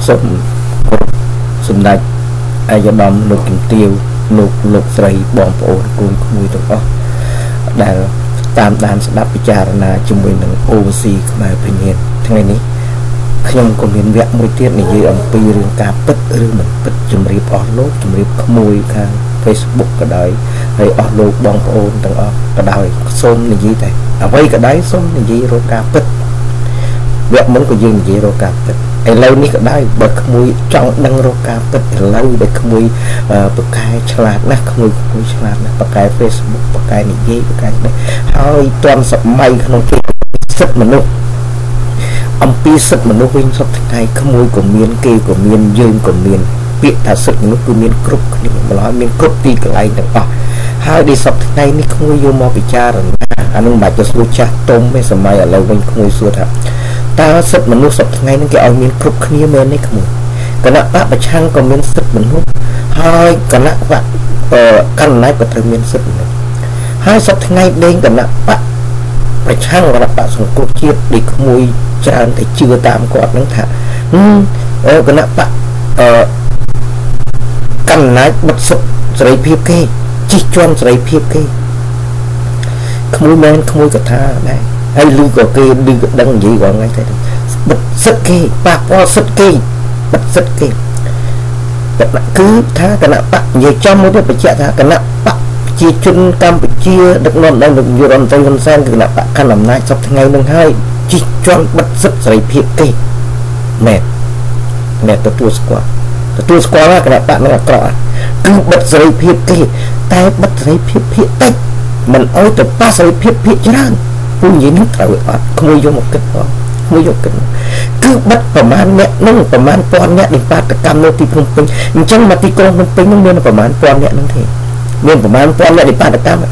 សុំសម្ដេចអាយដាមលោកជំទាវលោកស្រីបងប្អូនគូក្មួយទាំងអស់ដែលតាមដានស្ដាប់ពិចារណាជាមួយនឹង OC ខ្មែរវិញ្ញាណថ្ងៃនេះខ្ញុំក៏មានវគ្គមួយទៀតនិយាយអំពីរឿងការពិតឬមិនពិតជំរាបអស់លោកជំរាបក្មួយខាង Facebook ក៏ដោយហើយអស់លោកបងប្អូនទាំងអស់ក៏ដោយសូមនិយាយតែអ្វីក៏ដោយសូមនិយាយរកការពិតវគ្គមុនក៏យើងនិយាយរកការពិតឥឡូវនេះក៏ដោយបើក្មួយចង់ដឹងរកការពិតឥឡូវដែលក្មួយបកកែឆ្លាតណាស់ក្មួយឆ្លាតណាស់បកកែ Facebook បកកែនិយាយបកកែនេះហើយទាន់សម័យក្នុងគេសិទ្ធិមនុស្សអំពីសិទ្ធិមនុស្សវិញសពថ្ងៃក្មួយក៏មានគេក៏មានយើងក៏មានពាក្យថាសិទ្ធិមនុស្សគឺមានគ្រប់គ្នាម្ល៉េះមានគ្រប់ទីកន្លែងទាំងអស់ហើយដែលសពថ្ងៃនេះក្មួយយកមកពិចារណាអានឹងមិនបាច់ទៅសួរចាស់ទុំទេសម័យឥឡូវវិញក្មួយសួរថាតើសិទ្ធិមនុស្សសពថ្ងៃនេះគេឲ្យមានគ្រប់គ្នាមែនទេក្មួយគណៈបកប្រឆាំងក៏មានសិទ្ធិមនុស្សហើយគណៈបកកណ្ដាលក៏ត្រូវមានសិទ្ធិមនុស្សហើយសពថ្ងៃដេញគណៈបកប្រឆាំងគណៈបកសង្គ្រោះជាតិដែលក្មួយច្រើនតែជឿតាមគាត់នឹងថាគណៈបកកណ្ដាលបិទសិទ្ធិសេរីភាពគេជិះជាន់សេរីភាពគេក្មួយមែនក្មួយក៏ថាដែរហើយលឺក៏គេលឺក៏ដឹងនិយាយក៏ថ្ងៃតែបិទសិទ្ធិគេប៉ះពាល់សិទ្ធិគេបិទសិទ្ធិគេគឺថាគណៈបកនិយាយចំមួយទៅបញ្ជាក់ថាគណៈបកជាជនកម្ពុជាដឹកនាំដោយលោកយុរដ្ឋមន្ត្រីហ៊ុនសែនគឺគណៈបកកាន់អំណាចសពថ្ងៃនឹងហើយជិះជាន់បិទសិទ្ធិសេរីភាពគេមែនទទួលស្គាល់ថាគណៈបកនឹងអាក្រក់គឺបិទសេរីភាពគេតែបិទសេរីភាពភាគតិចមិនអោយទៅប៉ះសេរីភាពភាគច្រើនពូនិយាយនេះត្រូវអត់ក្មួយយកមកគិតផងក្មួយយកគិតគឺបិទប្រមាណអ្នកនឹងប្រមាណពាន់អ្នកនៃបាតកម្មនៅទីភ្នំពេញអញ្ចឹងមកទីក្រុងភ្នំពេញនឹងមានប្រមាណពាន់អ្នកនឹងទេមានប្រមាណពាន់អ្នកនៃបាតកម្ម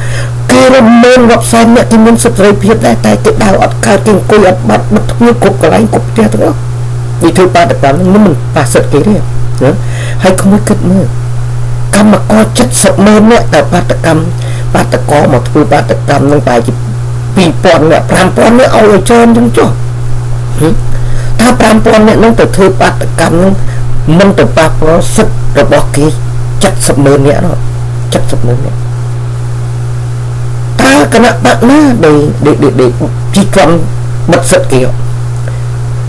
គេរំមែនរាប់សែនអ្នកគេមានសិទ្ធិសេរីភាពដែរតែគេដៅអត់កើតគេអង្គុយអត់បាត់បិទទ្វារគ្រប់កន្លែងគ្រប់ផ្ទះទាំងអស់នេះធ្វើបាតកម្មនឹងមិនប៉ះសិទ្ធិគេទេហើយក្មួយគិតមើលកម្មករ70ម៉ឺនអ្នកតែបាតកម្មបាតកោមកធ្វើបាតកម្មនឹងតែជា2000អ្នក5000អ្នកឲ្យច្រើនចឹងចុះថា5000អ្នកនឹងទៅធ្វើបាតកម្មនឹងមិនទៅប៉ះពាល់សិទ្ធិរបស់គេ70ម៉ឺនអ្នកនោះ70ម៉ឺនអ្នកតើគណៈបកណាដែលជីកន់បិទសិទ្ធិគេ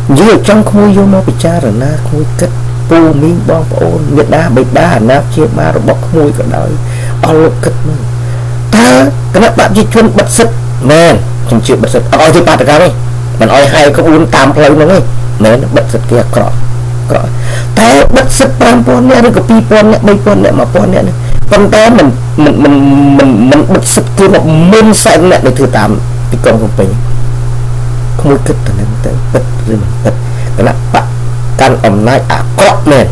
និយាយចង់ក្មួយយកមកពិចារណាក្មួយគិតពូមីងបងប្អូនមេដាបេដាអាណាព្យាបាលរបស់ក្មួយក៏ដោយអស់លោកគិតមើលតើគណៈបកជីជនបិទសិទ្ធិមែនខ្ញុំជឿបិទសិទ្ធិអត់ឲ្យធ្វើបាតកម្មទេមិនឲ្យហាយក្បួនតាមផ្លូវហ្នឹងទេមែនបិទសិទ្ធិគេអាក្រក់តែបិទសិទ្ធិ5000អ្នកឬក៏2000អ្នក3000អ្នក1000អ្នកនេះប៉ុន្តែមិនបិទសិទ្ធិគេមកមុនសែនអ្នកដែលធ្វើតាមទីក្រុងភ្នំពេញក្មួយគិតទៅនឹងទៅបិទឬមិនបិទគណៈបកកាន់អំណាចអាក្រក់មែន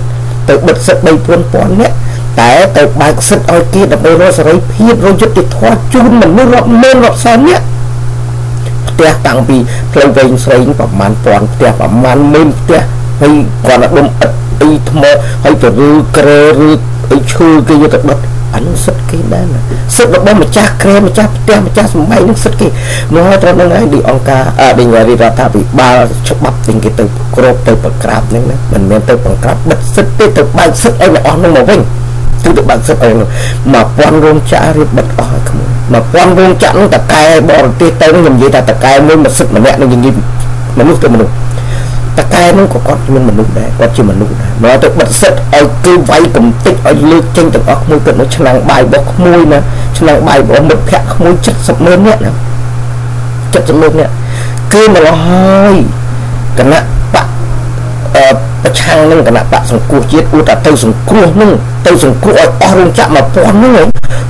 ទៅបិទសិទ្ធិ3000អ្នកតែទៅបើកសិទ្ធិឲ្យគេដើម្បីរកសេរីភាពរយុត្តិធម៌ជូនមនុស្សរាប់ម៉ឺនរាប់សែនអ្នកផ្ទះតាំងពីផ្លូវវែងស្រីប្រមាណ1000ផ្ទះប្រមាណ10000ផ្ទះហើយគាត់ដុំឥដ្ឋអីថ្មហើយទៅឬក្រែឬអីឈើគេយកទៅដុតអានោះសិទ្ធិគេដែរណាសិទ្ធិរបស់ម្ចាស់ក្រែម្ចាស់ផ្ទះម្ចាស់សំបែងនឹងសិទ្ធិគេមកហើយត្រូវនឹងឯងទីអង្គការដែលរដ្ឋាភិបាលច្បាប់ទាំងគេទៅគ្របទៅបង្ក្រាបហ្នឹងណាមិនមែនទៅបង្ក្រាបបិទសិទ្ធិទេទៅបើកសិទ្ធិឲ្យអ្នកអស់ហ្នឹងមកវិញគឺទៅបើកសិទ្ធិឲ្យ1000រោងចក្ររៀបបិទអស់ហើយក្មួយ1000រោងចក្រហ្នឹងតកែបរទេសទៅខ្ញុំនិយាយថាតកែមួយមួយសិទ្ធិម្នាក់នឹងនិយាយមនុស្សទៅមនុស្សតកែនោះក៏គាត់មានមនុស្សដែរគាត់ជាមនុស្សដែរមកទៅបិទសិទ្ធិឲ្យគឺវាយកំតិចឲ្យលើកចេញទាំងអស់ក្មួយគាត់នៅឆ្នាំងបាយរបស់ក្មួយណាឆ្នាំងបាយរបស់មិត្តភក្តិក្មួយ70ម៉ឺននាក់ណា70ម៉ឺននាក់គឺមកហើយគណៈបកប្រឆាំងនឹងគណៈបកសង្គ្រោះជាតិឧទាហរណ៍ទៅសង្គ្រោះនឹងទៅសង្គ្រោះឲ្យអស់រោងចក្រ1000ហ្នឹង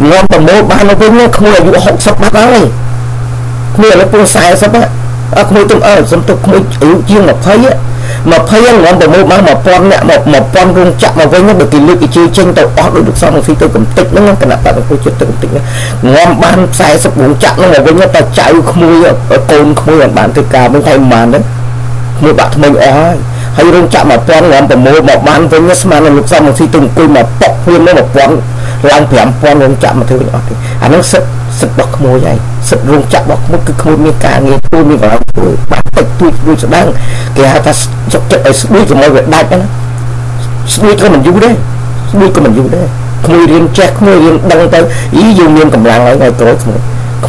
ងំប្រមូលបានទៅវិញក្មួយអាយុ60បាត់ហើយក្មួយឥឡូវពុំ40ហ្នឹងក្មួយទុំសំទុកក្មួយអាយុជាង20ងំប្រមូលបាន1000អ្នក1000រោងចក្រមកវិញបើគេលើកគេជឿចេញទៅអស់ដោយលោកសំរងស៊ីទៅកំតិចហ្នឹងគណៈបកសង្គ្រោះជាតិទៅកំតិចហ្នឹងងំបាន40រោងចក្រហ្នឹងមកវិញតែចៅក្មួយកូនក្មួយអត់បានធ្វើការវិញតែប៉ុន្មានហ្នឹងក្មួយបាក់ថ្មីអស់ហើយរោងចក្រ1000ងំប្រមូលមកបានវិញស្មានលោកសំរងស៊ីទៅអង្គុយមកប៉ុកខ្លួននោះ1000ឡើង5000រោងចក្រមកធ្វើវិញអត់ទេអាហ្នឹងសិទ្ធិរបស់ក្មួយឯងសិទ្ធិរោងចក្ររបស់ក្មួយគឺក្មួយមានការងារធ្វើមានកន្លែងធ្វើបាក់តិចទួចស្ដាំងគេហៅថាចុកចិត្តឲ្យស្ដួយជាមួយវាដាច់ណា ស្រួយក៏មិនយូរដែរស្រួយក៏មិនយូរដែរក្មួយរៀនចេះក្មួយរៀនដឹងទៅយើងមានកម្លាំងហើយក្រោយក្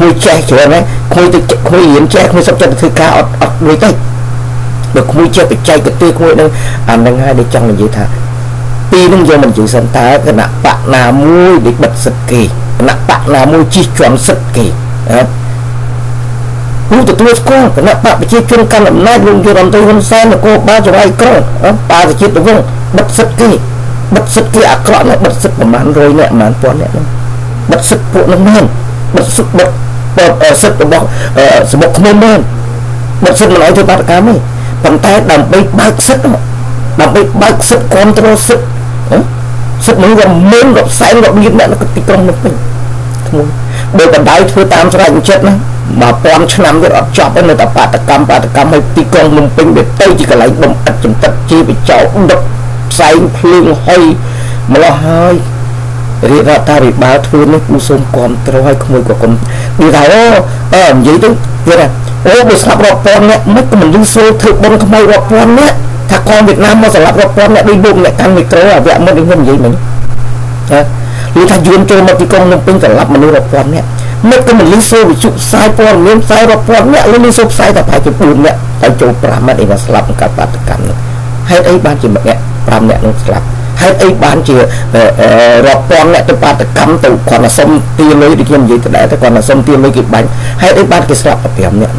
មួយចេះច្រើនណាក្មួយទៅក្មួយរៀនចេះក្មួយសុខចិត្តធ្វើការអត់ដូចទៅបើក្មួយចេះបច្ចេកទេសក្មួយនឹងអានឹងហើយដែលចង់និយាយថាពីនឹងយកមិននិយាយសិនតើគណៈបកណាមួយដែលបិទសិទ្ធគេគណៈបកណាមួយជិះជាន់សិទ្ធគេគូទទួលស្គាល់គណៈបកប្រជាជនកាន់អំណាចលោកយុរដ្ឋមន្ត្រីហ៊ុនសែននគរបាលចរាយក្រុងបារជាតិវងបិទសិទ្ធគេអាក្រក់ណាស់បិទសិទ្ធប្រមាណ100នាក់ប្រមាណ1000នាក់ហ្នឹងបិទសិទ្ធពួកនឹងមែនបិទសិទ្ធសិទ្ធរបស់សមុខខ្ញុំមែនបិទសិទ្ធមិនឲ្យធ្វើបាតកម្មទេប៉ុន្តែដើម្បីបើកសិទ្ធដើម្បីបើកសិទ្ធគ្រប់គ្រងសិទ្ធសិទ្ធនឹងមានរាប់សែនរាប់លានអ្នកនៅទីក្រុងនោះពេញធ្ងន់បើបណ្ដោយធ្វើតាមស្រេចចិត្តណា1000ឆ្នាំទៀតអត់ចប់ទេនៅតែបាតកម្មឲ្យទីក្រុងភ្នំពេញវាទៅជាកន្លែងដុំឥតចំតិតជាបចោដុតផ្សែងភ្លើងហុយម្លោះហើយរាជរដ្ឋាភិបាលធ្វើនេះគូសូមគ្រប់គ្រងឲ្យក្មួយក៏គុំនិយាយថានិយាយទៅទៀតបើស្លាប់រាប់ពាន់អ្នកមិនក៏មិនលឺសូរធ្វើបុណ្យខ្មៅរាប់ពាន់អ្នកថាកងវៀតណាមមកស្លាប់រាប់ពាន់អ្នកដូចលោកអ្នកកាន់មីក្រូអាវៈមុនខ្ញុំនិយាយមិញឮថាយួនចូលមកទីក្រុងភ្នំពេញស្លាប់មនុស្សរាប់ពាន់អ្នកមិនក៏មិនលឺសូរវិទ្យុផ្សាយព័ត៌មានផ្សាយរាប់ពាន់អ្នកលឺសូរផ្សាយតែប្រហែលជា4អ្នកតែចូល5អ្នកឯងស្លាប់ក្នុងការបាតកម្មនោះហេតុអីបានជាម្នាក់5អ្នកនោះស្លាប់ហេតុអីបានជារាប់ពាន់អ្នកទៅបាតកម្មទៅគាត់ទៅសុំទាលុយដូចខ្ញុំនិយាយទៅដែរតែគាត់ទៅសុំទាលុយគេបាញ់ហេតុអីបានគេស្លាប់តែ5អ្នក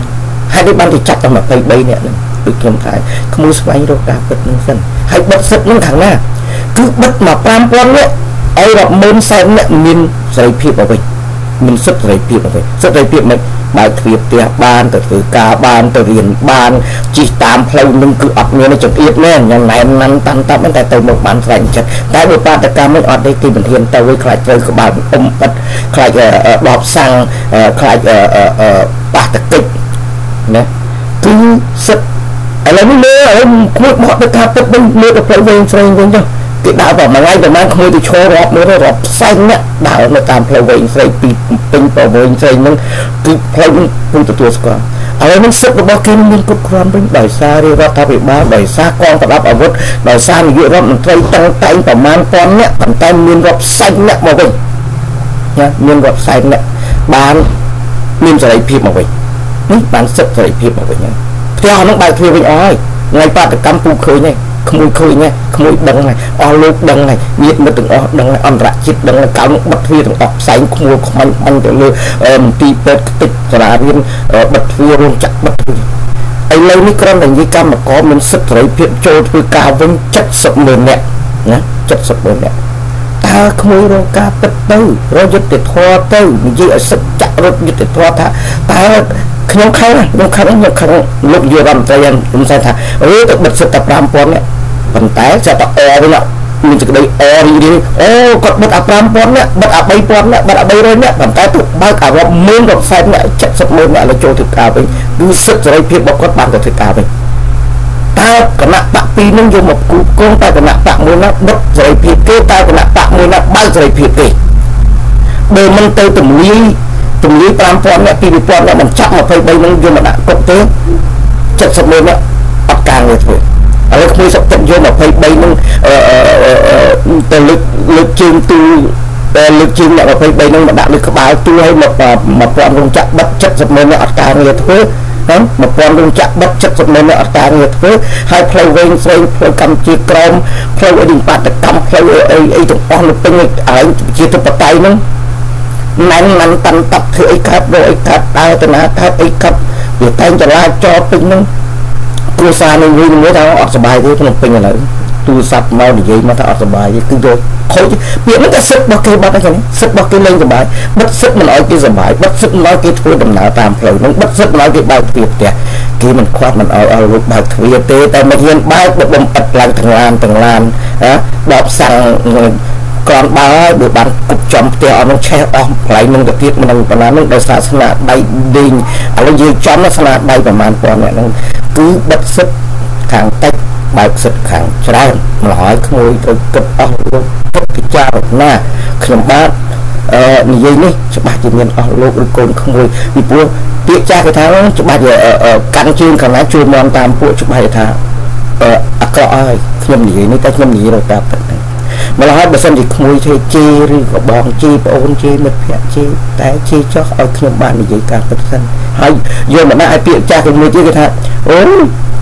ហេតុអីបានគេចាប់តែ23អ្នកហ្នឹងដូចខ្ញុំថាក្មួយស្វែងរកការពិតនឹងសិនហើយបិទសិទ្ធនឹងខាងណាគឺបិទមក5000អ្នកឲ្យរាប់ម៉ឺនសែនអ្នកមានសេរីភាពអ្វីមានសិទ្ធិសេរីភាពអ្វីសិទ្ធិសេរីភាពមិនបើកទ្វារផ្ទះបានទៅធ្វើការបានទៅរៀនបានជិះតាមផ្លូវនឹងគឺអត់មានចង្អៀតមែនយ៉ាងណែនណាន់តាន់តាប់តែទៅមកបានស្រេចចិត្តតែបើបាតកម្មមិនអត់ទេគេមិនហ៊ានទៅឲ្យខ្លាចត្រូវក្បាលអ៊ំបិទខ្លាចដបសាំងខ្លាចបាតកិច្ចណាគឺសិទ្ធិឥឡូវនេះមើលគួរមកទៅការពិតវិញមើលទៅផ្លូវវិញស្រីវិញចុះគេដើរប្រហែលក្មួយទៅឈររាប់មើលរាប់ផ្សេងណាដើរនៅតាមផ្លូវវិញស្រីពីពេញប្រវែងស្រីហ្នឹងគឺផ្លូវនឹងពុំទទួលស្គាល់ឥឡូវនេះសិទ្ធិរបស់គេមានគ្រប់គ្រាន់វិញដោយសាររដ្ឋាភិបាលដោយសារកងប្រដាប់អាវុធដោយសារនាយករដ្ឋមន្ត្រីតាំងតែងប្រមាណ1000នាក់ប៉ុន្តែមានរាប់ផ្សេងអ្នកមកវិញណាមានរាប់ផ្សេងអ្នកបានមានសេរីភាពមកវិញនេះបានសិទ្ធិសេរីភាពមកវិញផ្ទះហ្នឹងបើកទ្វារវិញអស់ហើយថ្ងៃបាតកម្មពូឃើញហើយក្មួយឃើញហ្នឹងក្មួយដឹងហើយអស់លោកដឹងហើយញាតិមិត្តទាំងអស់ដឹងហើយអន្តរជាតិដឹងហើយកាលបិទទ្វារទាំងអស់ផ្សែងក្មួយខ្មាញ់បាញ់ទៅលើមន្ទីរពេទ្យខ្ទេចសាលារៀនបិទទ្វាររោងចក្របិទទ្វារឥឡូវនេះគ្រាន់តែនិយាយកម្មករមានសិទ្ធិសេរីភាពចូលធ្វើការវិញ70ម៉ឺននាក់ណា70ម៉ឺននាក់តើក្មួយរកការពិតទៅរយុទ្ធធម៌ទៅនិយាយឲ្យសិទ្ធិចាក់រត់យុទ្ធធម៌ថាតើខ្ញុំខឹងលោកយុរដ្ឋមន្ត្រីខ្ញុំសែនថាទៅបិទសិទ្ធិតែ5000នាក់ប៉ុន្តែចាត់តែវិញមានសេចក្តីរីគាត់បិទ5000នាក់បិទ3000នាក់បិទ300នាក់ប៉ុន្តែទុកបើកអារាប់ម៉ឺនរាប់សែននាក់70ម៉ឺននាក់ឲ្យចូលធ្វើការវិញគឺសិទ្ធិសេរីភាពរបស់គាត់បានទៅធ្វើការវិញតើគណៈបក2នឹងយកមកគូកងតែគណៈបកមួយណាបិទសេរីភាពគេតែគណៈបកមួយណាបើកសេរីភាពគេបើមិនទៅទម្លាយ5000នាក់2000នាក់មិនចាប់23នឹងយកមកដាក់គុកទេ70ម៉ឺននាក់អត់ការងារធ្វើឥឡូវខ្ញុំសុខចិត្តយក23នឹងទៅលើកជើងទូលើកជើងអ្នក23នឹងមកដាក់លើក្បាលទូឲ្យ1000រោងចក្របិទ70ម៉ឺននាក់អត់ការងារធ្វើហ្នឹង1000រោងចក្របិទ70ម៉ឺននាក់អត់ការងារធ្វើហើយផ្លូវវែងស្វែងផ្លូវកម្ពុជាក្រមផ្លូវអីបាតកម្មផ្លូវអីទាំងអស់នៅពេញឲ្យជាធិបតេយ្យហ្នឹងណែនមិនតាន់តាប់ធ្វើអីកាត់រកអីកាត់ដើរទៅណាកាត់អីកាត់វាតែងចលាចរពេញហ្នឹងគ្រួសារនឹងវិញមួយថាអត់សុបាយទេក្នុងពេញឥឡូវទូរស័ព្ទមកនិយាយមកថាអត់សុបាយទេគឺយកខូចពាក្យហ្នឹងតែសិទ្ធិរបស់គេបាត់ហើយចឹងសិទ្ធិរបស់គេលែងសុបាយបិទសិទ្ធិមិនឲ្យគេសុបាយបិទសិទ្ធិមិនឲ្យគេធ្វើដំណើរតាមផ្លូវហ្នឹងបិទសិទ្ធិមិនឲ្យគេបើកទ្វារផ្ទះគេមិនខ្វាត់មិនឲ្យលោកបើកទ្វារទេតែមិនហ៊ានបើកបំបិទឡើងទាំងឡានដបសាំងក្រនបើបើបានគប់ចំផ្ទះអស់នឹងឆេះអស់កន្លែងនឹងទៅទៀតមិនដឹងប៉ុណ្ណានឹងដោយសារស្នាដៃដេញឥឡូវយើងចំស្នាដៃប្រហែលពាន់អ្នកហ្នឹងគឺបិទសិទ្ធិខាងតិចបើកសិទ្ធិខាងច្រើនម្ល៉េះក្មួយត្រូវគិតអស់លោកគិតពិចារណាខ្ញុំបាទនិយាយនេះច្បាស់ជាមានអស់លោកឬកូនក្មួយពីព្រោះពាក្យចាស់គេថាច្បាស់ជាកាន់ជើងខាងណាជួយមន់តាមពួកច្បាស់ថាអាក្រក់ហើយ ខ្ញុំនិយាយនេះតែខ្ញុំនិយាយដល់តាមពិតហ្នឹងម្ល៉េះហើយបើសិនជាក្មួយធ្វើជេរឬក៏បងជេរប្អូនជេរមិត្តភក្តិជេរតែជេរចោះឲ្យខ្ញុំបាននិយាយការពិតសិនហើយយកមកដាក់ឲ្យពាក្យចាស់គេមួយទៀតគេថាអូ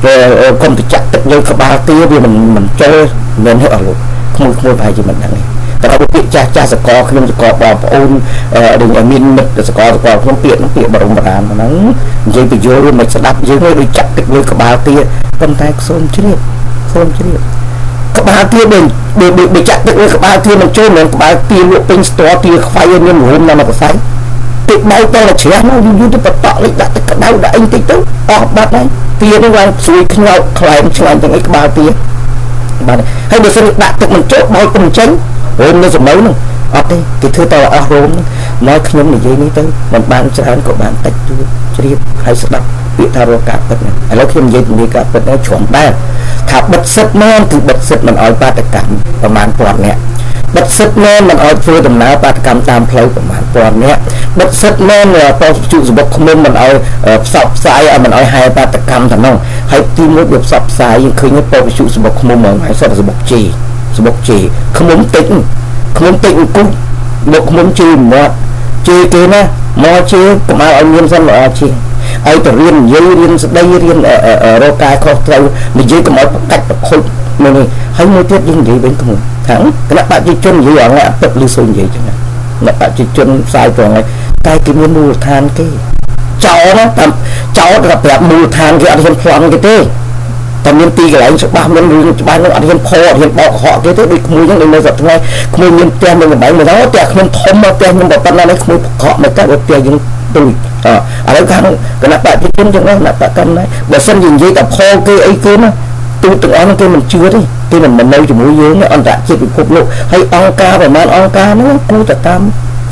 គេកុំទៅចាក់ទឹកលើក្បាលទាវាមិនចូលមិនឲ្យអស់លោកក្មួយប្រហែលជាមិនដឹងទេតែពាក្យចាស់សកលខ្ញុំសកលបងប្អូនដែលមានមិត្តសកលខ្ញុំពាក្យបរមរាមហ្នឹងនិយាយបញ្យល់រឿងមិនស្ដាប់យើងដូចចាក់ទឹកលើក្បាលទាប៉ុន្តែសូមជ្រាបក្បាលទាបើចាក់ទឹកលើក្បាលទាមិនចូលមិនក្បាលទាលក់ពេញស្ទាល់ទាខ្វាយមានរំនៅកសែងទឹកដៅទៅជ្រះនោះយូរទៅបតក់លេខដាក់ទឹកក្តៅដាក់អីតិចទៅអស់បាត់ហើយទានឹងឡើងស្រួយខ្ញោកខ្លែងឆ្ងាញ់ទាំងអីក្បាលទាបាទហើយបើសិនដាក់ទឹកមិនចូលបោកមិនចេញរោមនៅសម្បូរនោះអត់ទេគេធ្វើតអស់រោមមកខ្ញុំនិយាយនេះទៅមិនបានច្រើនក៏បានតិចទៅជ្រាបហើយស្ដាប់ពាក្យថារកការពិតហ្នឹងឥឡូវខ្ញុំនិយាយពីការពិតហ្នឹងជ្រាំដែរថាបិទសិទ្ធមែនគឺបិទសិទ្ធមិនអោយបាតកម្មប្រមាណ1000នាក់បិទសិទ្ធមែនមិនអោយធ្វើដំណើរបាតកម្មតាមផ្លូវប្រមាណ1000នាក់បិទសិទ្ធមែនបោកជុសម្បុកឃ្មុំមិនអោយផ្សព្វផ្សាយឲ្យមិនអោយហែបាតកម្មទៅនោះហើយទីមួយវាផ្សព្វផ្សាយយើងឃើញបោកជុសម្បុកឃ្មុំហ្មងហើយសុទ្ធតែសម្បុកជេឃ្មុំតិចអង្គុយមកឃ្មុំជេមកជេគេណាមកជេកុំឲ្យមានសិនល្អជាងឲ្យទៅរៀននិយាយរៀនស្ដីរៀនរកការខុសត្រូវនិយាយកុំឲ្យប្រកាច់ប្រខុចនេះហើយមួយទៀតយើងនិយាយវិញខ្លួនខាងគណៈបព្វជិជននិយាយអត់ទឹកឬសូននិយាយចឹងណាគណៈបព្វជិជនផ្សាយត្រង់ហើយតែគេមានមូលដ្ឋានគេចោលណាតាមចោលទៅប្រាប់មូលដ្ឋានគេអត់ហ៊ានប្លន់គេទេតែមានទីកន្លែងច្បាស់មានរឿងច្បាស់នោះអត់ហ៊ានផអត់ហ៊ានបោកកុហកគេទេដូចក្មួយហ្នឹងដូចនៅសប្តាហ៍ក្មួយមានផ្ទះមានកន្លែងមកដល់ផ្ទះខ្ញុំធំមកផ្ទះខ្ញុំប៉ុណ្ណានេះក្មួយកុហកមកតែផ្ទះយើងទូចឥឡូវខាងគណៈបព្វជិជនចឹងណាគណៈបកកម្មណាបើសិនជានិយាយតែផលគេអីគេណាទូទាំងអស់គេមិនជឿទេគេមិននៅជាមួយយើងអន្តរជាតិពិភពលោកហើយអង្គការប្រមាណអង្គការហ្នឹងគូតែតាម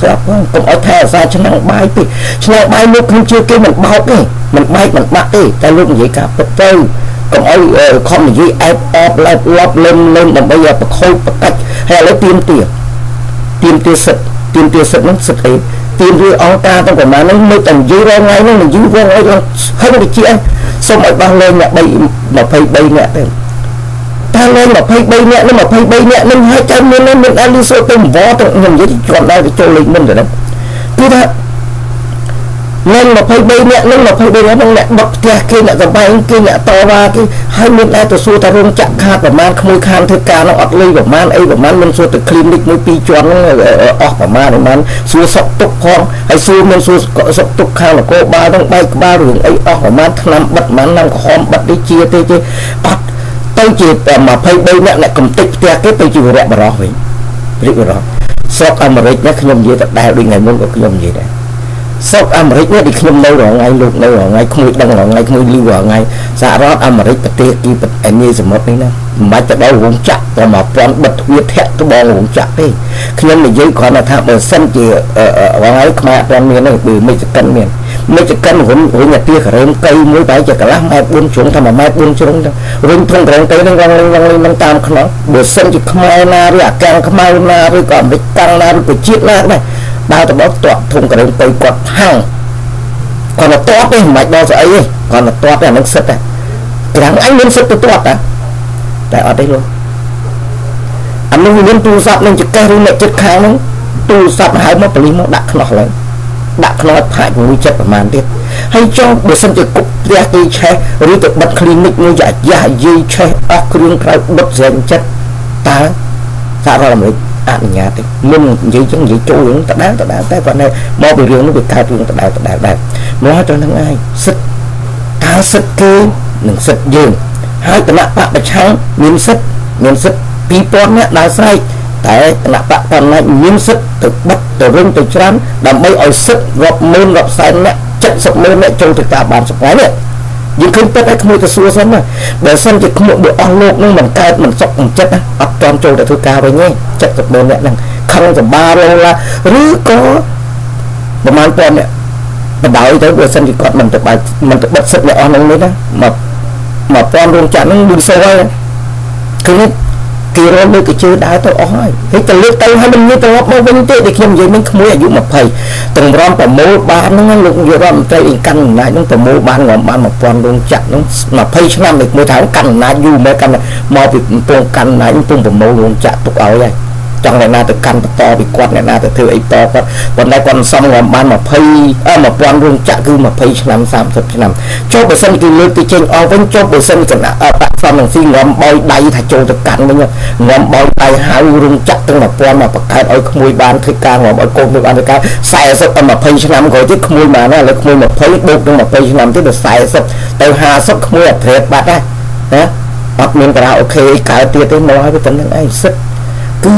ស្រាប់ហ្នឹងកុំឲ្យថែអាសាឆ្នាំងបាយពេកឆ្នាំងបាយលោកខ្ញុំជឿគេមិនបោកទេមិនបែកមិនបាក់ទេតែលោកនិយាយការពិតទៅកុំឲ្យខំនិយាយអែបអបឡែបឡប់លឹមដើម្បីឲ្យប្រខូចប្រកាច់ហើយឥឡូវទៀមទាសិទ្ធហ្នឹងសិទ្ធអីទៀមរឿងអង្គការទាំងប្រមាណហ្នឹងមិនតែនិយាយរងថ្ងៃហ្នឹងនិយាយរងថ្ងៃហើយទៅជាសូមឲ្យបោះលេងអ្នក23នាក់ទៅតែលេង23នាក់នឹង23នាក់នឹងហើយចាំមានអាលីសូទៅវត្តខ្ញុំនិយាយជាប់ដល់ទៅចូលលេខមុនទៅណាគឺថាលេង23នាក់នឹង23នាក់នឹងអ្នកដុតផ្ទះគេអ្នកសម្បែងគេអ្នកតវ៉ាគេហើយមានតែទៅសួរថារោងចក្រខាតប្រមាណក្មួយខានធ្វើការនោះអត់លុយប្រមាណអីប្រមាណមានសួរទៅ clinic មួយ2ជាន់ហ្នឹងអស់ប្រមាណសួរសុខទុក្ខផងហើយសួរមានសួរសុខទុក្ខខាងនគរបាលហ្នឹងបែកក្បាលរឿងអីអស់ប្រមាណឆ្នាំបិទប្រមាណnămក្រហមបិទនេះជាទេអត់ទៅជា23នាក់អ្នកកំតិចផ្ទះគេទៅជាវរៈបរោះវិញរីកបរោះស្រុកអាមេរិកនេះខ្ញុំនិយាយតែដែរដូចថ្ងៃមុនក៏ខ្ញុំនិយាយដែរស្រុកអាមេរិកនេះខ្ញុំនៅរងថ្ងៃលោកនៅរងថ្ងៃក្មួយដឹងរងថ្ងៃក្មួយលឺរងថ្ងៃសហរដ្ឋអាមេរិកប្រទេសគីអានីសមុទ្រនេះណាមិនបាច់ទៅដល់រោងចក្រតែ1000បិទទ្វារធាក់ទៅបងរោងចក្រទេខ្ញុំនិយាយគ្រាន់តែថាបើសិនជារងថ្ងៃខ្មែរអត់មានទេគឺមេចកិនមានមេចកិនរុញអាទាក្រែមកៃមួយបែរជាកន្លះម៉ែត្រ4ជ្រុងថា1ម៉ែត្រ4ជ្រុងទៅរុញធំក្រែមកៃនឹងឡើងតាមខ្នោះបើសិនជាខ្មែរណាឬអាកាំងខ្មែរណាឬក៏អាមេរិកកាំងណាឬក៏ជាតិណាដែរដើរទៅបោកទាត់ធំក្រែងទៅគាត់ហាំងគាត់ទៅទាត់ទេមិនបាច់ដល់ស្អីទេគាត់ទៅទាត់ទេអានឹងសិតតែក្រាំងអញមានសិតទៅទាត់តែអត់ទេលោកអានោះមានទូរស័ព្ទនឹងចកេះឬអ្នកចិត្តខាងហ្នឹងទូរស័ព្ទហៅមកប៉ូលីសមកដាក់ខ្នោះឡើងដាក់ខ្នោះផាច់មួយចិត្តប្រហែលទៀតហើយចុះបើសិនជាគុកផ្ទះគេឆេះឬទៅបិទ clinic មួយយ៉ាយាយឆេះអស់គ្រឿងក្រៅបិទស្រែងចិត្តតើសហរដ្ឋអាមេរិកអនុញ្ញាតទេមិននិយាយចឹងនិយាយចូលរឿងដដែលតែគាត់នៅមកពីរឿងនោះវាកើតរឿងដដែលដែរមកទៅនឹងឯងសិទ្ធតើសិទ្ធគេនិងសិទ្ធយើងហើយគណៈបកប្រឆាំងមានសិទ្ធ2000នាក់ដើរស្រែកតែគណៈបកប៉ុណ្ណាមានសិទ្ធទៅបិទទៅរឹងទៅច្រានដើម្បីឲ្យសិទ្ធរាប់ម៉ឺនរាប់សែននាក់70ម៉ឺននាក់ចូលទៅការបានសប្បាយនេះយើងឃើញពិតឲ្យក្មួយទៅសួរសិនណាបើសិនជាក្មួយបើអស់លោកនឹងមិនកើតមិនសុខមិនចិត្តណាអត់ទាន់ចូលទៅធ្វើការវិញទេ70ម៉ឺននាក់ហ្នឹងខំសម្បារឡឡាឬក៏ប្រមាណ1000នាក់បដ ாய் ទៅបើសិនជាគាត់មិនទៅបិទសិទ្ធិអ្នកអស់ហ្នឹងនេះណា1000រោងចក្រហ្នឹងមិនសូវហើយគឺ គេរលើកជើដើរទៅអស់ហើយហើយទៅលើកទៅហើយមិនមានទៅមកវិញទេដែលខ្ញុំនិយាយនឹងក្មួយអាយុ20ទាំងរំប្រមូលបានហ្នឹងលោកនាយករដ្ឋមន្ត្រីអ៊ីកាន់អំណាចហ្នឹងប្រមូលបានងំបាន1000រោងចក្រហ្នឹង20ឆ្នាំនេះមួយថាកាន់អំណាចយូរមែនកាន់មកពីកំពុងកាន់អំណាចកំពុងប្រមូលរោងចក្រទុកឲ្យហើយចង់អ្នកណាទៅកាន់បន្តពីគាត់អ្នកណាទៅធ្វើអីតគាត់ប៉ុន្តែគាត់សំងំបាន1000រោងចក្រគឺ20ឆ្នាំ30ឆ្នាំចុះបើសិនគេលើកទៅចេញអស់វិញចុះបើសិនគណៈបាក់សំនឹងស៊ីងំបោយដៃថាចូលទៅកាន់វិញងំបោយដៃហៅរោងចក្រទាំង1000មកបង្កើតឲ្យក្មួយបានធ្វើការងំឲ្យកូនលើបានធ្វើការ40 20ឆ្នាំក្រោយទៀតក្មួយបានណាឥឡូវក្មួយ20បូកនឹង20ឆ្នាំទៀតទៅ40ទៅ50ក្មួយអត្រេតបាត់ហើយណាអត់មានការអូខេកើតទៀតទេមកឲ្យវាប៉ុណ្្នឹងឯងសិតគឺ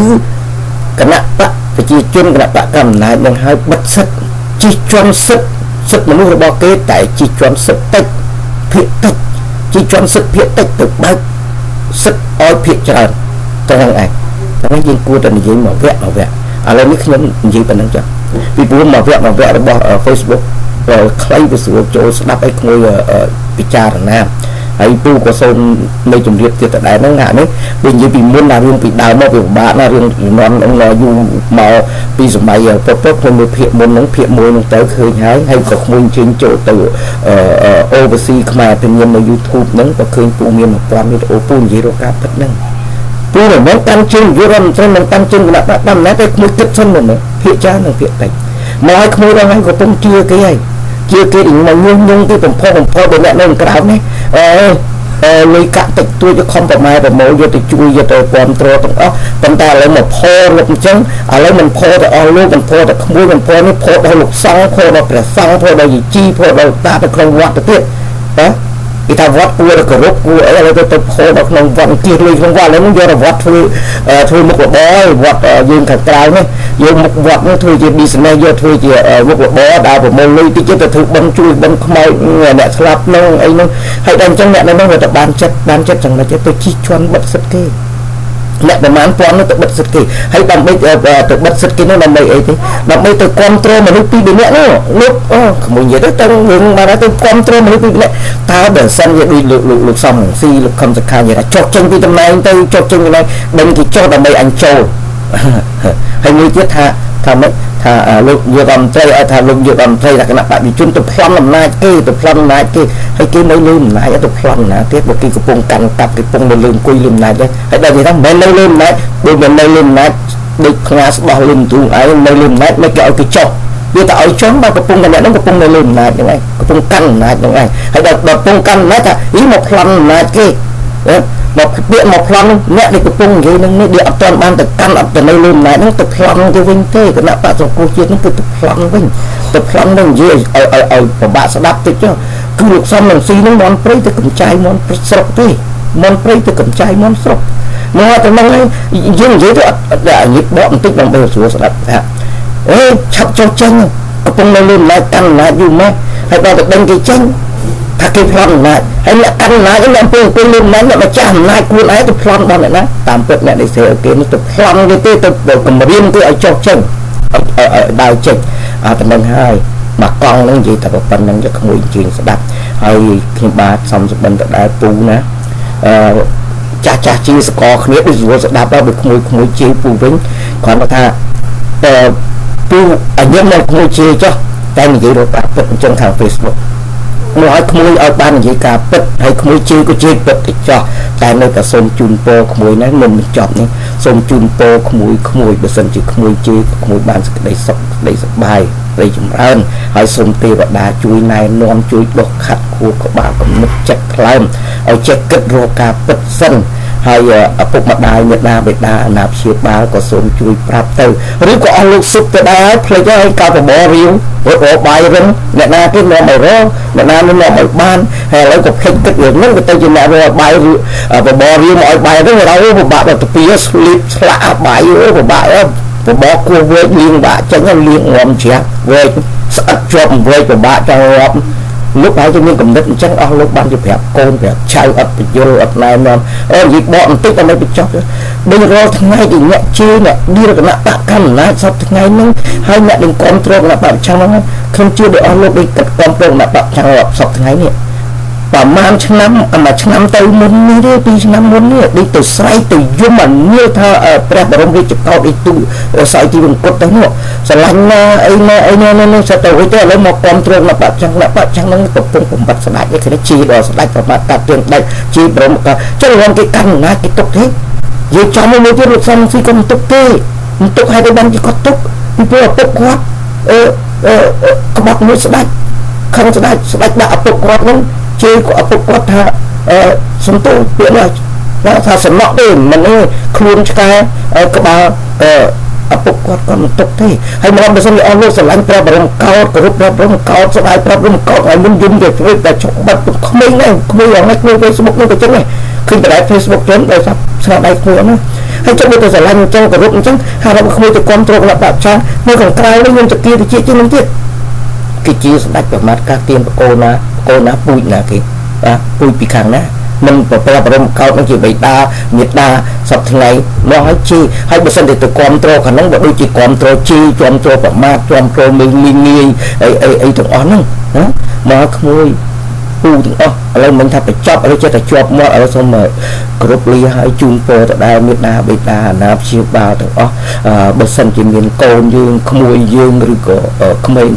គណៈបកប្រជាជនគណៈបកកណ្ដាលនឹងឲ្យបិទសិទ្ធជិះជាន់សិទ្ធមនុស្សរបស់គេតែជិះជាន់សិទ្ធតិចភាគតិចជិះជាន់សិទ្ធភាគតិចទៅបើកសិទ្ធឲ្យភាគច្រើនទៅហ្នឹងឯងតែយើងគួរតែនិយាយមកវគ្គឥឡូវនេះខ្ញុំនិយាយប៉ុណ្្នឹងចុះពីព្រោះមកវគ្គរបស់ Facebook ខ្លីទៅស្រួលចូលស្ដាប់ឲ្យក្មួយពិចារណាហើយពូក៏សូមនៃជំរាបទៀតតែហ្នឹងណានេះវិញនិយាយពីមុនណារឿងពីដើមមកវាពិបាកណារឿងជំនាន់យូរមកពីសម័យពុកខ្ញុំមើលភាគមុនហ្នឹងភាគមួយហ្នឹងទៅឃើញហើយក៏ក្មួយជិញចូលទៅoverseas ខ្មែរទៅមាននៅ YouTube ហ្នឹងក៏ឃើញពូមាន1000វីដេអូពូនិយាយរកការពិតហ្នឹងពូមិនកាន់ជើងយល់មិនមិនកាន់ជើងគណៈបកតាមណាតែក្មួយគិតសិនមុនភាគច្រើននឹងភាគតិចមកឲ្យក្មួយរងហើយក៏ពុំជឿគេហើយជាគេមកញងទីបំផុសបើអ្នកនៅក្រៅនេះលុយកាក់តិចតួចខំប្រម៉ែប្រមូលយកទៅជួយយកទៅគ្រប់គ្រងទាំងអស់ប៉ុន្តែឥឡូវមកផលលុបអញ្ចឹងឥឡូវមិនផលទៅអស់លោកមិនផលទៅក្មួយមិនផលនេះផលដល់លោកសង្ឃផលដល់ព្រះសង្ឃផលដល់យីជីផលដល់តាទៅក្នុងវត្តទៅទៀតណាគេថាវត្តគួរគោរពគួរអីឥឡូវទៅផលដល់ក្នុងវត្តគៀសលុយក្នុងវត្តឥឡូវនេះយកទៅវត្តធ្វើមុខរបរវត្តយើងខាងក្រៅនេះយកមុខវត្តនោះធ្វើជា business យកធ្វើជាមុខរបរដើរប្រមូលលុយតិចទៅធ្វើបន់ជួយបន់ខ្មោចអ្នកស្លាប់នោះអីនោះហើយដល់អញ្ចឹងអ្នកនៅនោះវាទៅបានចិត្តចឹងមកទៅជីជន់បិទសិទ្ធគេអ្នកប្រមាណពាន់នោះទៅបិទសិទ្ធគេហើយដើម្បីទៅបិទសិទ្ធគេនោះដើម្បីអីទេដើម្បីទៅគ្រប់គ្រងមនុស្ស2 នាក់នោះលោកក្មួយនិយាយទៅរឿងបានទៅគ្រប់គ្រងមនុស្ស2 នាក់តើបើសិនជាដូចលោកសំស៊ីលោកខំសខានិយាយថាចុះចេញពីតំណែងទៅចុះចេញពីនេះដឹងគេចុះដើម្បីអញចូលហើយមួយទៀតថាមិនថាលោកយករដ្ឋមន្ត្រីឲ្យថាលោកយករដ្ឋមន្ត្រីថាគណៈបព្វជិជនទៅប្លន់អំណាចគេហើយគេនៅលើអំណាចទៅប្លន់ណាទៀតបើគេកំពុងកាន់កាប់គេកំពុងនៅលើអង្គុយលើអំណាចដែរហើយដល់និយាយថាមិននៅលើអំណាចដូចមិននៅលើអំណាចដូចខ្លាស្បោះលឹមទូឯងនៅលើអំណាចមិនគេឲ្យគេចុះវាទៅឲ្យចុះបើកំពុងតែអ្នកហ្នឹងកំពុងនៅលើអំណាចហ្នឹងឯងកំពុងកាន់អំណាចហ្នឹងឯងហើយដល់កំពុងកាន់អំណាចថាអ៊ីមកប្លន់អំណាចគេមកពាក្យមកប្លន់អ្នកដែលកំពុងនិយាយនឹងនេះវាអត់ទាន់បានទៅកាន់អត់ទៅនៅលើអំណាចហ្នឹងទៅប្លន់ទៅវិញទេគណៈបកសង្គ្រោះជាតិហ្នឹងគឺទៅប្លន់វិញទៅប្លន់នឹងនិយាយឲ្យប្របាក់ស្ដាប់តិចចុះគឺលោកសំនឹងស៊ីហ្នឹងមន់ព្រៃទៅកំចាយមន់ស្រុកទេមន់ព្រៃទៅកំចាយមន់ស្រុកមកទៅហ្នឹងយើងនិយាយទៅអត់ញឹកបកបន្តិចដើម្បីស្រួលស្ដាប់ថាឆាប់ចុះចេញកំពុងនៅលើអំណាចកាន់អំណាចយូរម៉េចហើយដល់ទៅដឹងគេចេញថាគេប្លន់អំណាចហើយអ្នកកាន់អំណាចនេះអំពុងលើអំណាចអ្នកម្ចាស់អំណាចខ្លួនឯងទៅប្លន់ដល់អ្នកណាតាមពិតអ្នកដែលស្រីគេនោះទៅប្លន់គេទេទៅគម្រាមគេឲ្យចុះចេញឲ្យដើរចេញតែនឹងហើយមកកង់នឹងនិយាយតែប៉ុណ្្នឹងយកក្មួយជើងស្ដាប់ហើយខ្ញុំបាទសំសុបិនទៅដែរពូណាចាស់ជាសកលគ្នាដូចស្រួលស្ដាប់ដល់ក្មួយជើងពូវិញគាត់ថាពូអញ្ញឹមមកក្មួយជើងចុះតែនិយាយរកប្រាប់ពិតអញ្ចឹងខាង Facebook មកឲ្យក្មួយឲ្យបាននិយាយការពិតហើយក្មួយជើងក៏ជើងពិតទៅចោះតែនៅតែសូមជូនពរក្មួយណាមុនបញ្ចប់នេះសូមជូនពរក្មួយបើសិនជាក្មួយជើងក្មួយបានសេចក្តីសុខសេចក្តីសប្បាយរីចម្រើនហើយសូមទេវតាជួយណែនាំជួយដុសខាត់ខួរក្បាលគំនិតចិត្តខ្លាំងឲ្យចេះគិតរកការពិតសិនហើយឪពុកម្ដាយមេដាបេដាអាណាព្យាបាលក៏សូមជួយប្រាប់ទៅឬក៏អស់លោកសុខទៅដែរផ្លេចឲ្យកោបបរៀងរកបាយរឹងអ្នកណាគេនាំឲ្យរកអ្នកណានាំឲ្យបានហើយឥឡូវក៏ផ្លេចគិតរឿងហ្នឹងក៏ទៅជាអ្នករកបាយបបរៀងមកឲ្យបាយរឹងเราពិបាកដល់ទៅពីស្លៀកឆ្លាក់បាយពិបាកបបគួរវែកលៀងបាក់ចឹងលៀងងំជ្រះវែកស្អិតជាប់វែកពិបាកចង់រាប់លោកហើយជំនាញកំណត់អញ្ចឹងអស់លោកបានជាប្រាប់កូនប្រាប់ឆៅអត់បញ្យល់អត់ណែនាំនិយាយបកបន្តិចដើម្បីបញ្ចប់ដូចរាល់ថ្ងៃដែលអ្នកជឿអ្នកឌីរគណៈបកកម្មអំណាចសពថ្ងៃហ្នឹងហើយអ្នកនឹងគ្រប់គ្រងគណៈបកប្រឆាំងហ្នឹងខ្ញុំជឿដោយអស់លោកដូចកាត់គ្រប់គ្រងគណៈបកប្រឆាំងសពថ្ងៃនេះ ប្រមាណឆ្នាំមួយឆ្នាំទៅមុននេះទេ2ឆ្នាំមុននេះដូចទៅស្រែកទៅយំអានេះថាព្រះបរមរាជកោដ្ឋឯទូសោយទីវង្គតទៅនោះស្រឡាញ់ណាអីនេះសទៅវិញទៅឥឡូវមកគ្រប់គ្រងនៅបាក់ចឹងនឹងកំពុងបំបត្តិស្ដេចនេះគេជីដល់ស្ដេចប្រមាថកាត់ទៀងដេចជីបរមកាចឹងរងគេកាន់អំណាចគេទុកទេយើងចាំមួយទៀតរត់សំស៊ីក៏មិនទុកទេមិនទុកឲ្យទៅបានគេគាត់ទុកពីព្រោះឪពុកគាត់ក្បត់មួយស្ដេចខឹងស្ដេចដាក់ឪពុកគាត់នឹងជេរឪពុកគាត់ថាសំទោសពាក្យនេះថាសំណក់ទេមិនអើខ្លួនឆ្កែក្បាលឪពុកគាត់ក៏មិនទុកទេហើយមកបើសិនជាអស់លោកស្រឡាញ់ព្រះបរមកោដ្ឋគោរពព្រះបរមកោដ្ឋស្ដាយព្រះបរមកោដ្ឋឲ្យមិនយំទៅធ្វើតែចុកបាត់ក្មេងហ្នឹងក្មេងហ្នឹងក្នុង Facebook នោះក៏ចឹងដែរឃើញតែ Facebook ចឹងដោយសារស្នាដៃខ្លួនណាហើយចឹងទៅស្រឡាញ់អញ្ចឹងគោរពអញ្ចឹងហើយរបស់ក្មេងទៅគ្រប់គ្រងគណៈបព្វជិនៅខាងក្រៅនេះមានចគាតិចជាងនឹងទៀតគេជាស្ដេចប្រមាថការទៀនបកូនណាពូជណាគេពូជពីខាងណាមិនព្រះបរមកោដ្ឋនឹងជាបិតាមេដាសពថ្ងៃមកឲ្យជីហើយបើសិនតែទៅគ្រប់គ្រងខាងហ្នឹងបើដូចជាគ្រប់គ្រងជីគ្រប់គ្រងប្រមាថគ្រប់គ្រងងាយអីទាំងអស់ហ្នឹងមកក្មួយពូទាំងអស់ឥឡូវមិនថាបញ្ចប់ឥឡូវចេះតែជាប់មកឥឡូវសូមគ្រប់លាឲ្យជូនពរទៅដល់មេដាបិតាអាណាព្យាបាលទាំងអស់បើសិនជាមានកូនយើងក្មួយយើងឬក៏ក្មេង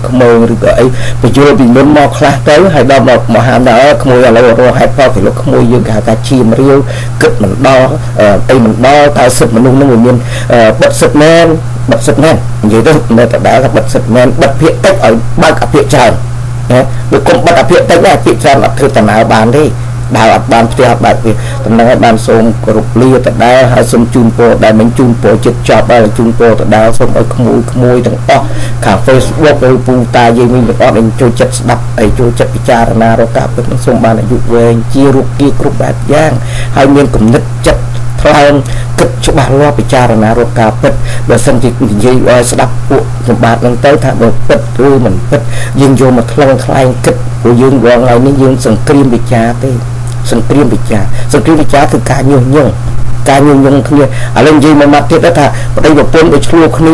ឬក៏អីបញ្យល់ពីមុនមកខ្លះទៅហើយដល់មកហាមដល់ក្មួយឥឡូវរកហេតុផលពីលោកក្មួយយើងគេហៅថាឈាមរាវគិតមិនដល់អីមិនដល់តើសិទ្ធិមនុស្សនឹងមានបិទសិទ្ធិមែននិយាយទៅនៅតែដែរថាបិទសិទ្ធិមែនបិទភាគតិចឲ្យបើកអភិច្រើនវាគុំបាត់អភិតិចណាពាក្យច្រើនអត់ធ្វើដំណើរបានទេដើរអត់បានផ្ទះអត់បានវាដំណើរបានសូមគោរពលាទៅដែរហើយសូមជូនពរដែលមិនជូនពរចិត្តចប់ហើយជូនពរទៅដែរសូមឲ្យក្មួយទាំងអស់ខាង Facebook ឬពូតាយើងមានទាំងអស់ដែលចូលចិត្តស្ដាប់ហើយចូលចិត្តពិចារណារកការពិតនឹងសូមបានអាយុវែងជារុក្ខាគ្រប់បែបយ៉ាងហើយមានគំនិតចិត្តថ្លើមគិតច្បាស់លាស់ពិចារណារកការពិតបើសិនជានិយាយឲ្យស្ដាប់ពួកសម្បត្តិនឹងទៅថាបើពិតឬមិនពិតយើងយកមកថ្លឹងថ្លែងគិតព្រោះយើងរងហើយនេះយើងសង្គ្រាមវិចារទេសង្គ្រាមវិចារគឺការញុះញង់គ្នាឥឡូវនិយាយមួយម៉ាត់ទៀតថាប្តីប្រពន្ធបើឆ្លោះគ្នា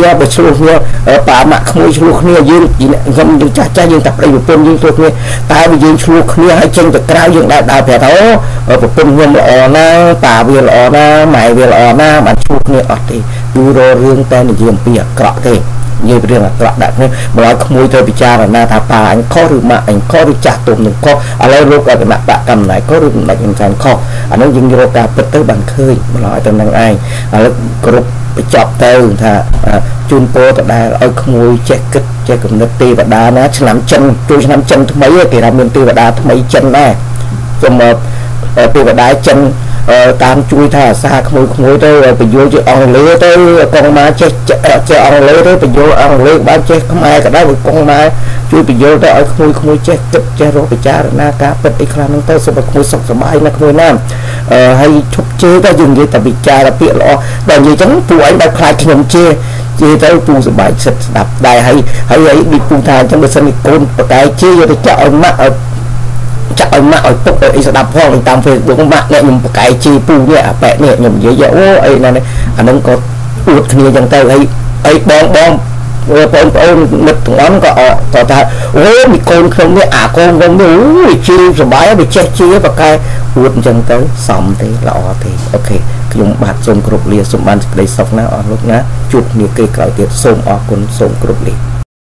ប៉ាម៉ាក់ក្មួយឆ្លោះគ្នាយើងខ្ញុំចាស់យើងតែប្តីប្រពន្ធយើងឆ្លោះគ្នាតែបើយើងឆ្លោះគ្នាហើយចេញទៅក្រៅយើងដើរប្រាប់ថាអូប្រពន្ធខ្ញុំល្អណាស់ប៉ាវាល្អណាស់ម៉ែវាល្អណាស់បានឆ្លោះគ្នាអត់ទេយូររឿងតែនិយាយអំពីអាក្រក់ទេនិយាយរឿងអាក្រក់ដាក់គ្នាបើឲ្យក្មួយទៅពិចារណាថាប៉ាអញខុសឬម៉ាក់អញខុសឬចាស់ទុំនឹងខុសឥឡូវលោកគណៈបកកម្មណៃខុសឬមិនដាច់មិនចាញ់ខុសអានោះយើងរកការពិតទៅបានឃើញម្ល៉េះទៅនឹងឯងឥឡូវគ្រប់បញ្ចប់ទៅថាជូនពរទៅដែរឲ្យក្មួយចេះគិតចេះគំនិតទេវតាណាឆ្នាំចិនជួយឆ្នាំចិនថ្មីគេថាមានទេវតាថ្មីចិនដែរសូមទេវតាចិនតាមជួយថាអាសាក្មួយទៅបញ្យល់ជាអង់គ្លេសទៅកងម៉ាចេះអង់គ្លេសទៅបញ្យល់អង់គ្លេសបានចេះខ្មែរក៏ដែរកងម៉ាជួយបញ្យល់ទៅឲ្យក្មួយចេះគិតចេះរកពិចារណាការពិតអីខ្លះហ្នឹងទៅសូមឲ្យក្មួយសុខសប្បាយណាក្មួយណាហើយឈប់ជេរទៅយើងនិយាយតែពិចារពាក្យល្អដល់និយាយចឹងពូឯងដល់ខ្លាចខ្ញុំជេរទៅពូសប្បាយចិត្តស្ដាប់ដែរហើយដូចពូថាអញ្ចឹងបើសិនកូនបកែជេរយកទៅចាក់ឲ្យម៉ាក់ឲ្យពុកអីស្ដាប់ផងតាម Facebook ម៉ាក់អ្នកខ្ញុំបកែជីពូនេះអាប៉ែនេះខ្ញុំនិយាយអូអីណានេះអានឹងក៏អួតគ្នាចឹងទៅហើយបងបងប្អូនមិត្តទាំងអស់ក៏តថាអូមីកូនខ្ញុំនេះអាកូនខ្ញុំនេះអូជីសប្បាយវាចេះជីបកែអួតអញ្ចឹងទៅសមទេល្អទេអូខេខ្ញុំបាទសូមគ្រប់លាសូមបានសេចក្តីសុខណាអស់លោកណាជួបគ្នាគេក្រោយទៀតសូមអរគុណសូមគ្រប់លា